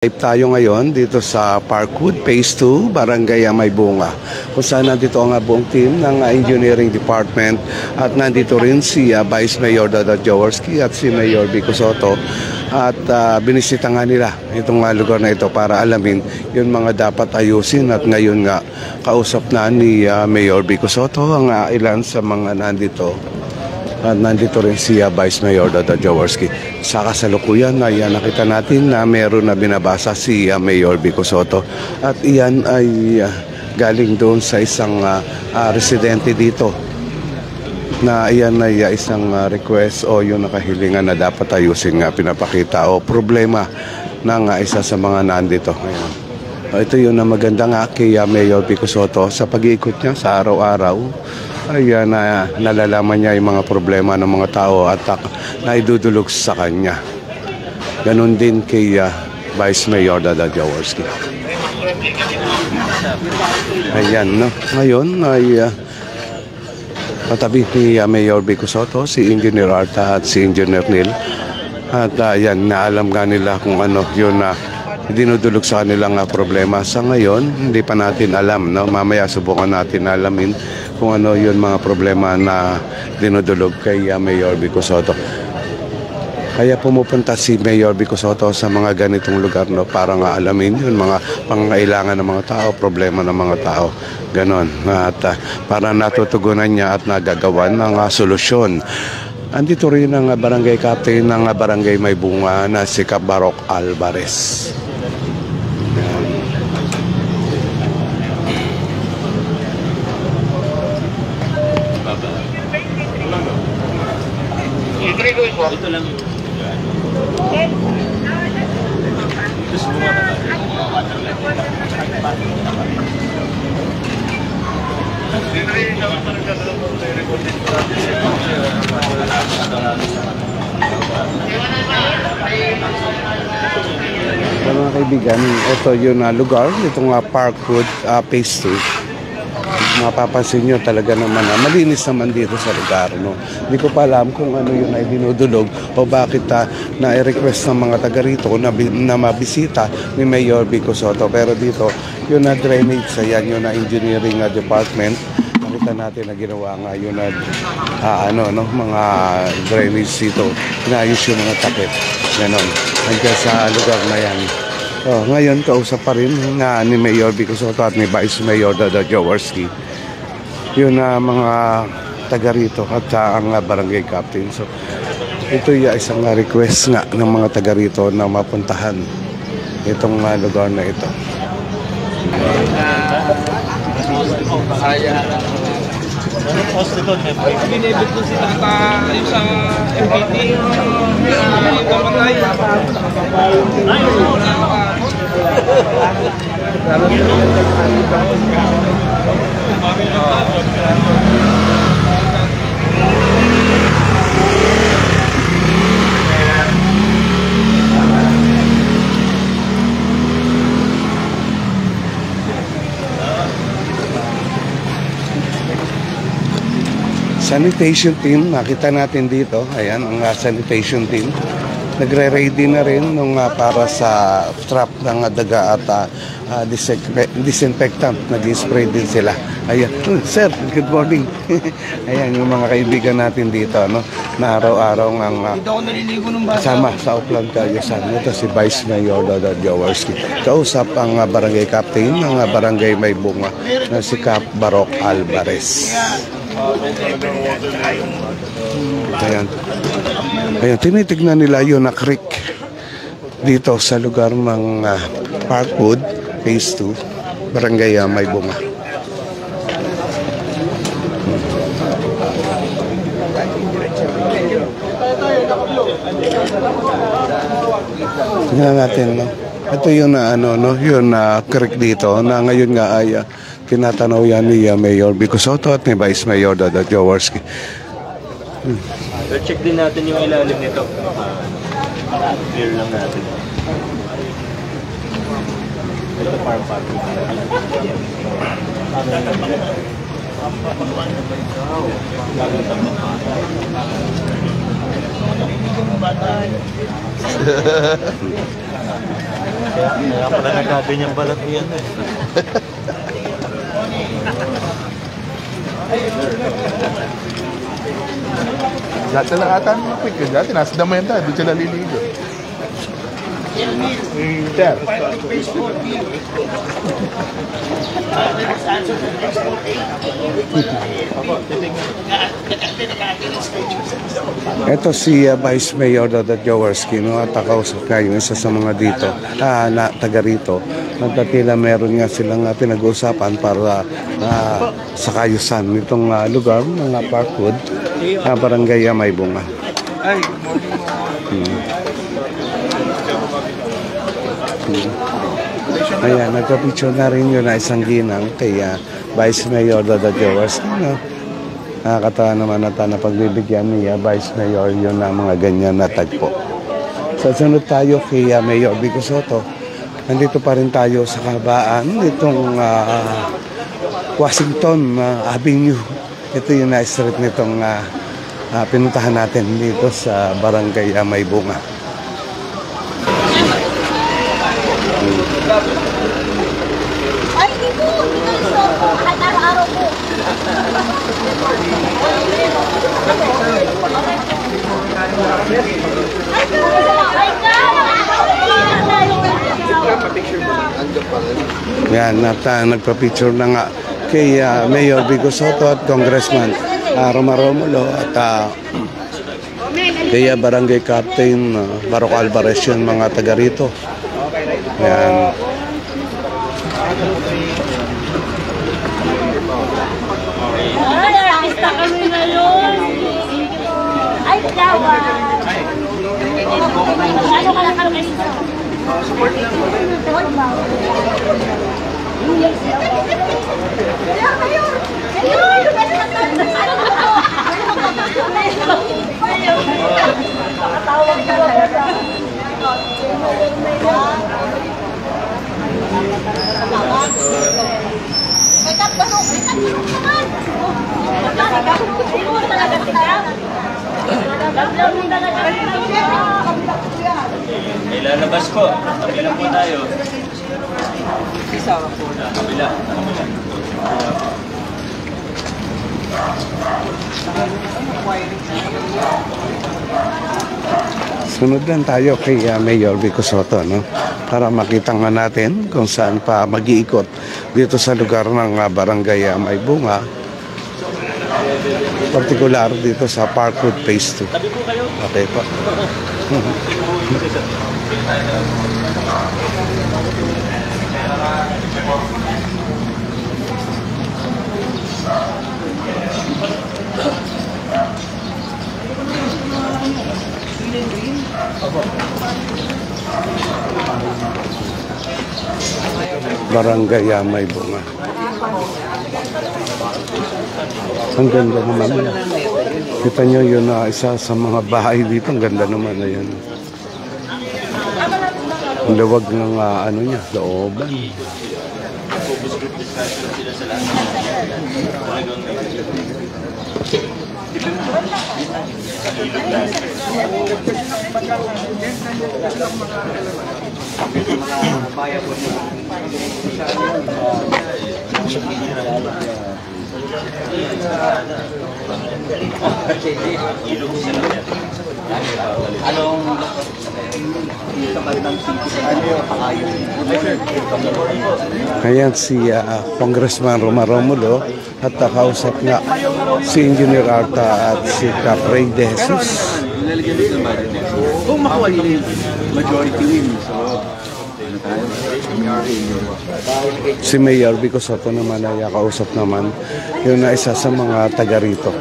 Live tayo ngayon dito sa Parkwood Phase 2, Barangay Maybunga, kung saan nandito ang buong team ng Engineering Department at nandito rin si Vice Mayor Dada Jaworski at si Mayor Vico Sotto at binisita nga nila itong lugar na ito para alamin yung mga dapat ayusin at ngayon nga kausap na ni Mayor Vico Sotto ang ilan sa mga nandito. At nandito rin si Vice Mayor Dada Jaworski. Sa kasalukuyan ay nakita natin na meron na binabasa si Mayor Vico Sotto. At iyan ay galing doon sa isang residente dito. Na iyan ay isang request o yung nakahilingan na dapat ayusin nga pinapakita o problema ng isa sa mga nandito. Ayan. Ito yun na maganda nga kay Mayor Vico Sotto sa pag-iikot niya sa araw-araw. Ayan, nalalaman niya yung mga problema ng mga tao at naidudulog sa kanya. Ganon din kay Vice Mayor Dada Jaworski. Ayan, no? Ngayon ay patabi ni Mayor Vico Sotto, si Engineer Arta at si Engineer Neil. At ayan, naalam nga nila kung ano yun na dinudulog sa kanilang problema. Sa ngayon, hindi pa natin alam, no? Mamaya subukan natin alamin kung ano yun mga problema na dinudulog kay Mayor Vico Sotto. Kaya pumupunta si Mayor Vico Sotto sa mga ganitong lugar, no, para nga alamin yun mga pangangailangan ng mga tao, problema ng mga tao, ganon. At para natutugunan niya at nagagawan ng solusyon. Andito rin ang barangay captain ng Barangay Maybunga na si Cap Baroc Alvarez. Ito lang yung mga kaibigan, ito yung lugar, itong Parkwood Phase 2. Mapapansin nyo talaga naman malinis naman dito sa lugar, no? Hindi ko pa alam kung ano yun ay dinudulog o bakit na-request ng mga taga rito na mabisita ni Mayor Vico Sotto. Pero dito yun na drainage, ayan yun na engineering department. Nakita natin na ginawa nga yun na mga drainage dito, inayos yung mga takip, ganon, hanggang sa lugar na yan. Ngayon kausap pa rin ni Mayor Vico Sotto at ni Vice Mayor Dada Jaworski yun mga taga rito at ang barangay captain. So ito yung isang request nga ng mga taga rito na mapuntahan itong lugar na ito. Binibig ko sila tayo sa MPT. Sanitation team, nakita natin dito, ayan ang sanitation team. Nagre-ready na rin para sa trap ng daga at disinfectant. Nag-spray din sila. Ayan, sir, good morning. Ayan yung mga kaibigan natin dito, no, na araw-araw kasama sa Upland Kayasan. Ito si Vice Mayor Dada Jaworski. Kausap ang barangay captain ng Barangay Maybunga na si Cap Baroc Alvarez. Ayan. Ayan, tinitignan nila yun na creek dito sa lugar ng Parkwood Phase 2, Barangay Maybunga. Tingnan natin, no? Ito yung yun creek dito na ngayon nga ay tinatanaw yan ni Mayor Vico Sotto at ni Vice Mayor Dada Jaworski. check din natin yung ilalim nito. Clear lang natin. Ito farm parking. Kaya pala nagkaganyang balat yan eh. Lahat na lang ata ng quick yun. Dati nasa Damenta, doon sila liligo. Sir. Ito si Vice Mayor Dodo Jaworski, no? At kausap nga yung isa sa mga dito, na taga rito. Nagtatila meron nga silang pinag-uusapan para sa kayusan nitong lugar ng Parkwood, Barangay May Bunga. Ay, good morning. Ayan, nagpa-picture na rin yun na isang ginang kay Vice Mayor Dodo Jaworski, no? Nakakatawa naman na pagbibigyan niya Vice Mayor yun na mga ganyan na tagpo. Sa sunod tayo kay Mayor Vico Soto. Nandito pa rin tayo sa kabaan nitong Washington Avenue. Ito yung na-street nitong pinuntahan natin dito sa Barangay May Bunga. Ay, hindi po. Hindi ko po. Kahit araw-araw po. Yan, at nagpa-picture na nga kay Mayor Vico Soto at Congressman Roma Romulo at kay Barangay Captain Baroc Alvarez yung mga taga rito. Yan. Ay, artista kami ngayon. Ay, jawa. Ano ka lang kami sa support lang. Support ba? Nakatawag ka ba? Makeup ba? Makeup naman. Siguro talaga siya. Ilalabas po. Kabila po tayo. Kabila. Sunod lang tayo kay Mayor Vico Soto, no? Para makita nga natin kung saan pa mag-iikot dito sa lugar ng Barangay May Bunga. Partikular dito sa Parkwood Phase 2. Okay po. Barangay May Bunga. Ang ganda naman. Kita nyo yun na isa sa mga bahay dito. Ang ganda naman na yan. Ang lawag ng ano niya, looban. Ayan si Congressman Roma Romulo at kausap nga si Engineer Arta at si Capray De Jesus. Kung makuha nila yung majority win, so Si Mayor Vico Soto naman ay kausap naman yun na isa sa mga taga rito.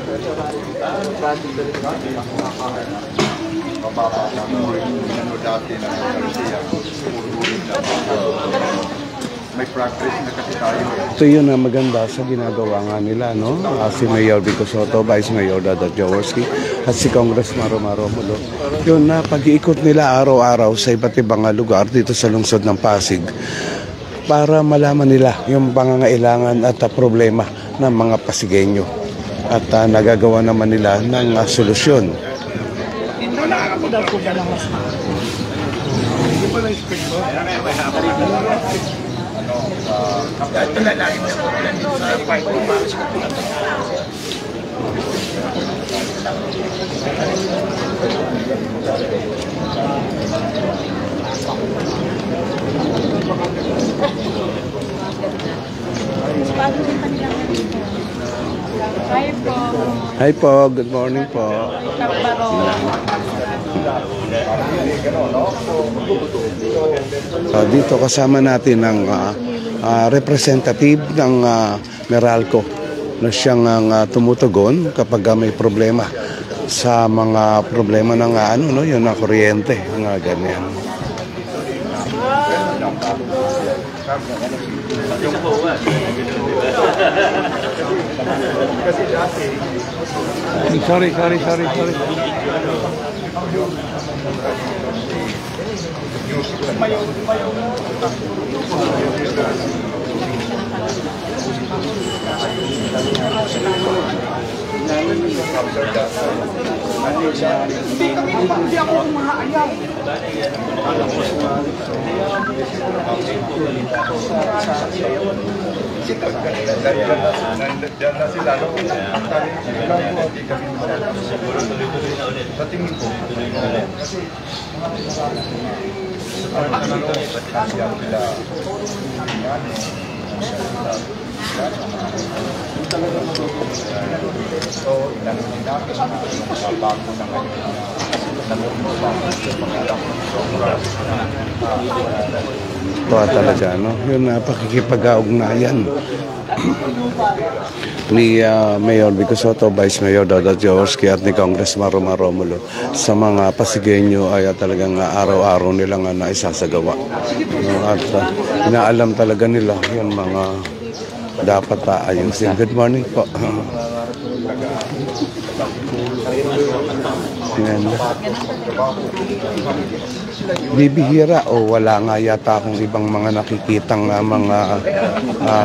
May progress na kasi tayo. Ito yun na maganda sa ginagawa nga nila, no? Si Mayor Vico Soto, Vice Mayor Dodo Jaworski at si Congressman Roma Romulo. Yun na pag-iikot nila araw-araw sa iba't ibang lugar dito sa lungsod ng Pasig para malaman nila yung pangangailangan at problema ng mga Pasigenyo at nagagawa naman nila ng solusyon. Hindi pa na-expect Hi po. Hi po, good morning po. Dito kasama natin ang representative ng Meralco na siyang tumutugon kapag may problema sa mga problema ng yun na kuryente, mga ganyan. Sorry. Ito talaga, no? Yun pakikipag-ugnayan ni Mayor Vico Soto, Vice Mayor Dodo Jaworski at ni Congressman Roma Romulo sa mga Pasigueño ay talagang araw-araw nilang naisasagawa. At inaalam talaga nila yung mga dapat ayusin. Good morning po. Yan. Bibihira o wala nga yata akong ibang mga nakikitang mga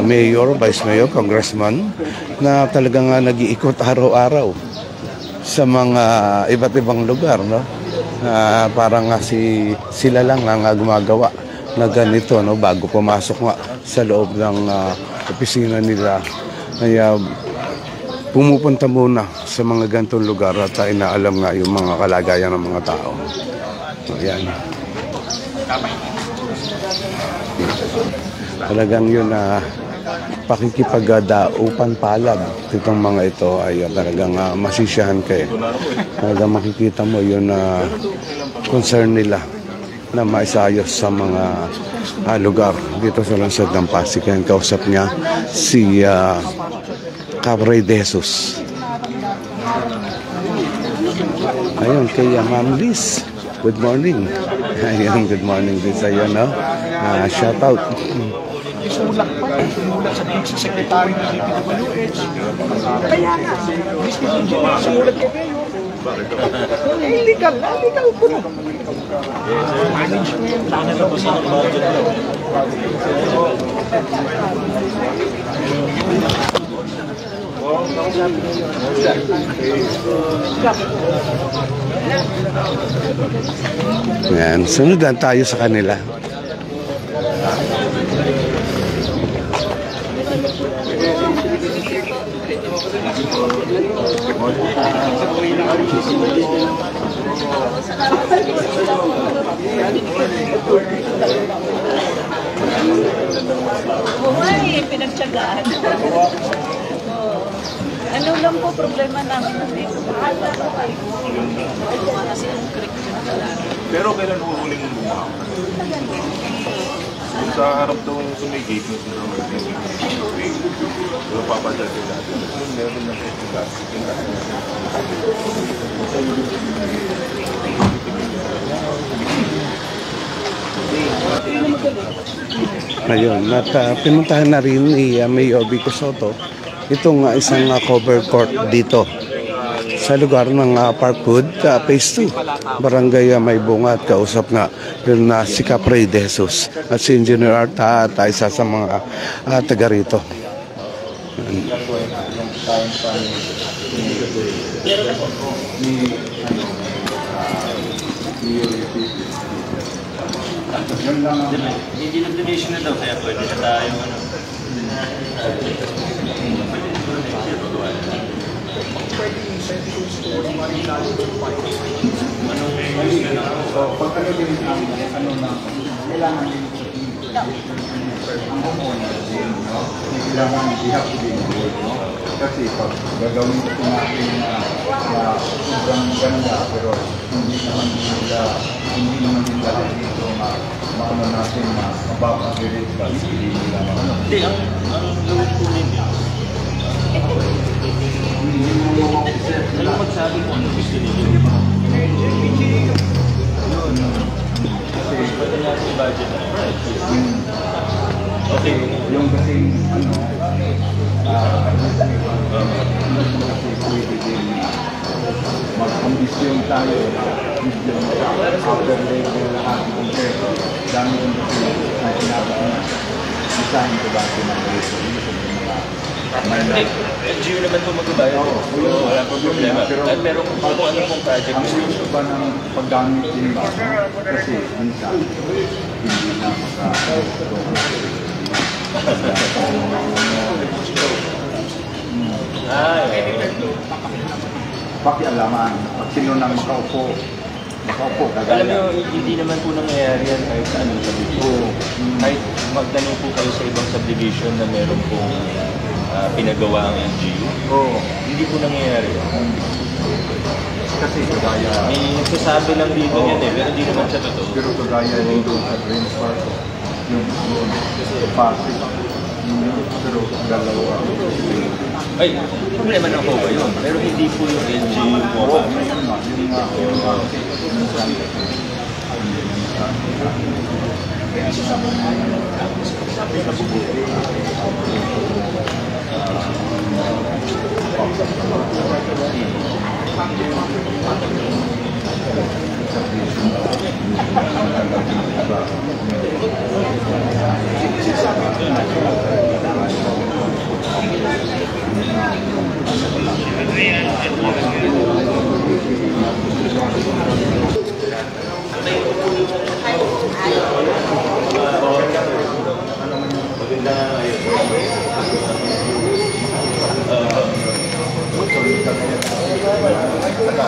mayor, vice mayor, congressman na talagang nag-iikot araw-araw sa mga iba't ibang lugar, no? Parang sila lang ang gumagawa na ganito, no? Bago pumasok nga sa loob ng opisina nila. Kaya pumupunta muna sa mga gantong lugar at inaalam nga yung mga kalagayan ng mga tao. Ayan. Talagang yun na pakikipagdaupan palad itong mga ito ay talagang masisiyahan kayo. Talagang makikita mo yun na concern nila na maisayos sa mga lugar dito sa lungsod ng Pasig. Yan, kausap niya si Cabray de Jesus. Ayun, kay Ma'am Liz. Good morning. Ayun, good morning din sa iyo, no? Shout out. Isulak pa, sumulat sa secretary ng DPWH. Kaya nga, business engineer, sumulat ka kayo. Illegal po na. Management, sana tapos ang budget daw. Yan, sunod lang tayo sa kanila. Buhay, pinagtsagaan. Ano lang po problema namin dito? Kasi yung creek yun talaga. Pero kailan huhuling mo mga? Sa harap daw sa may gate mo sila mag-drink. Pero papadal sila. Meron na sa gas. Ayun, at pinuntahan na rin ni Mayor Vico Soto itong isang cover court dito sa lugar ng Parkwood, Phase 2, Barangay Maybunga, at kausap nga yun si Cabray de Jesus at si Engineer Arta at isa sa mga taga rito. Yun lang ang Hindi na donation na daw, kaya pwede na tayo ano. So, pag ano din ang ano na, kailangan din ang homeowner din, no? Kailangan i-have to be involved, no? Kasi pag gagawin ito natin na sobrang ganda, pero hindi naman nila dito na maano natin na mapapagirit ba, hindi nila maano. Hindi, ang gawin ko rin yun. Alam mo magsabi kung ano gusto nila. Kasi pwede natin i-budget na price. Okay. Yung kasing ano, kasi pwede din mag-ambisyon tayo na after level lahat ng peso. Dami yung kasi na sinabi ko na design ko dati ng resolution ng mga NGO naman po magbabayad. Oo, wala pong problema. At meron kung ano pong project ang gusto gusto ba ng paggamit din ba? Kasi minsan hindi na pakialaman. Pag sino nang makaupo, Alam kagaya. nyo, hindi naman po nangyayari yan kahit sa anong subdivision. Kahit magtanong po kayo sa ibang subdivision na meron pong pinagawa ang NGO. Oo. Hindi po nangyayari yan. Kasi kagaya, May nagsasabi lang dito yan eh, pero hindi naman siya totoo. pero kagaya dito sa Green Park, yung Pasig, pero dalawa. Ay, problema ng COA yun. Pero hindi po yung NGO mo Oo, ba? yun nga.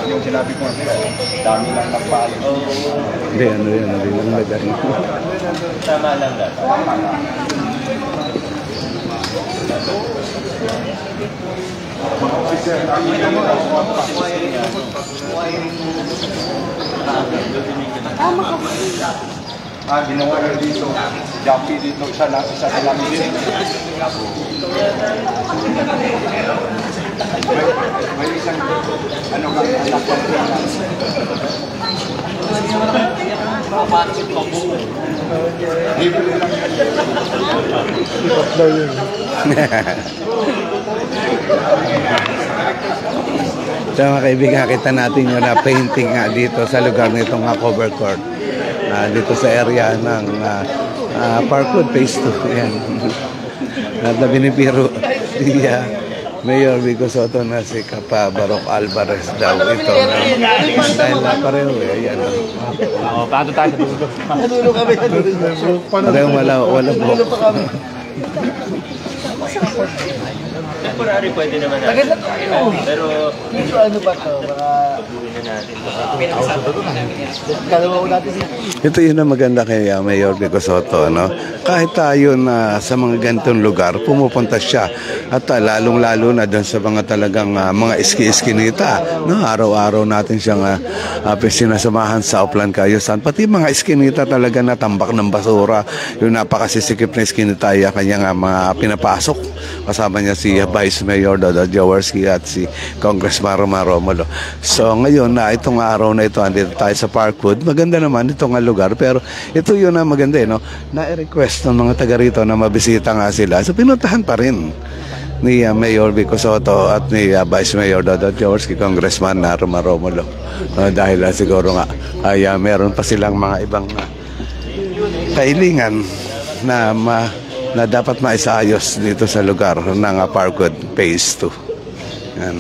Yung sinabi ko nga, dami lang nagpaalim. Hindi, ano yan, hindi lang nagay. Tama lang dapat. Mga officer, ginawa rin dito. Jumpy dito sa lang din. May isang, ano kang anak ko libre lang yan. So mga kaibigan, kita natin yung painting nga dito sa lugar nitong cover court. Dito sa area ng Parkwood Phase 2. Ayan. At na binibiro si Mayor Vico Soto na si Kapa Baroc Alvarez daw ito. Dahil na pareho eh. Ayan. Paano tayo sa dulo? Nadulo kami. Pareho wala po. Temporary pwede naman natin. Pero Dito ano ba ito? Mga gawin na natin. dalawa ko natin siya. Ito yun ang maganda kay Mayor Vico Soto, no? Kahit tayo na sa mga ganitong lugar, pumupunta siya. At lalong-lalo na doon sa mga talagang mga iski-iskinita, no? Araw-araw natin siyang sinasamahan sa Upland Kayusan. Pati mga iskinita talaga na tambak ng basura. Yung napakasisikip na iskinita, kanya mga pinapasok. Kasama niya si Vice Mayor Dodo Jaworski at si Congressman Romulo. So ngayon na itong araw na ito, andito tayo sa Parkwood. Maganda naman itong lugar, pero ito yun na maganda, no? Na-request ng mga taga rito na mabisita nga sila. So pinuntahan pa rin ni Mayor Vico Soto at ni Vice Mayor Dodo Jaworski, Congressman Romulo. Dahil siguro nga ay meron pa silang mga ibang kailingan na dapat maisayos dito sa lugar ng Parkwood Phase 2. Yan.